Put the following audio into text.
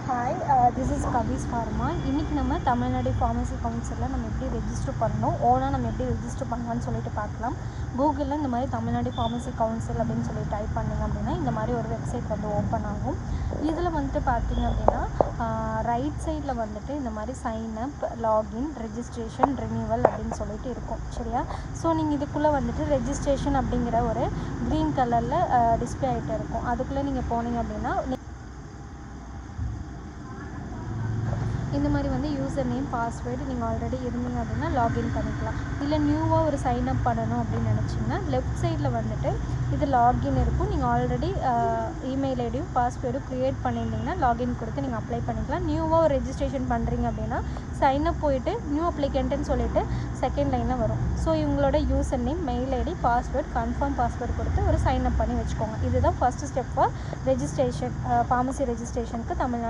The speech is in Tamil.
Hi, this is Swiss pharma. இன்றைக்கி நம்ம தமிழ்நாடு ஃபார்மசி கவுன்சிலில் நம்ம எப்படி ரெஜிஸ்டர் பண்ணணும், ஓனாக நம்ம எப்படி ரெஜிஸ்டர் பண்ணலான்னு சொல்லிட்டு பார்க்கலாம். கூகுளில் இந்த மாதிரி தமிழ்நாடு ஃபார்மசி கவுன்சில் அப்படின்னு சொல்லி டைப் பண்ணிங்க அப்படின்னா இந்த மாதிரி ஒரு வெப்சைட் வந்து ஓப்பன் ஆகும். இதில் வந்துட்டு பார்த்திங்க அப்படின்னா ரைட் சைடில் வந்துட்டு இந்த மாதிரி சைன்அப், லாகின், ரெஜிஸ்ட்ரேஷன், ரினியூவல் அப்படின்னு சொல்லிட்டு இருக்கும். சரியா? ஸோ நீங்கள் இதுக்குள்ளே வந்துட்டு ரெஜிஸ்ட்ரேஷன் அப்படிங்கிற ஒரு க்ரீன் கலரில் டிஸ்பிளே ஆகிட்டு இருக்கும். அதுக்குள்ளே நீங்கள் போனீங்க அப்படின்னா இந்த மாதிரி வந்து யூசர் நேம், பாஸ்வேர்டு நீங்கள் ஆல்ரெடி இருந்தீங்க அப்படின்னா லாகின் பண்ணிக்கலாம். இல்லை நியூவாக ஒரு சைன்அப் பண்ணணும் அப்படின்னு நினச்சிங்கன்னா லெஃப்ட் சைடில் வந்துட்டு இது லாகின் இருக்கும். நீங்கள் ஆல்ரெடி இமெயில் ஐடியும் பாஸ்வேர்டும் க்ரியேட் பண்ணியிருந்தீங்கன்னா லாகின் கொடுத்து நீங்கள் அப்ளை பண்ணிக்கலாம். நியூவாக ஒரு ரெஜிஸ்ட்ரேஷன் பண்ணுறீங்க அப்படின்னா சைன்அப் போயிட்டு நியூ அப்ளிகண்ட்டுன்னு சொல்லிட்டு செகண்ட் லைனில் வரும். ஸோ இவங்களோட user name, mail ID, password, confirm password கொடுத்து ஒரு சைன்அப் பண்ணி வச்சுக்கோங்க. இதுதான் first step for registration, pharmacy ரெஜிஸ்ட்ரேஷனுக்கு தமிழ்நாடு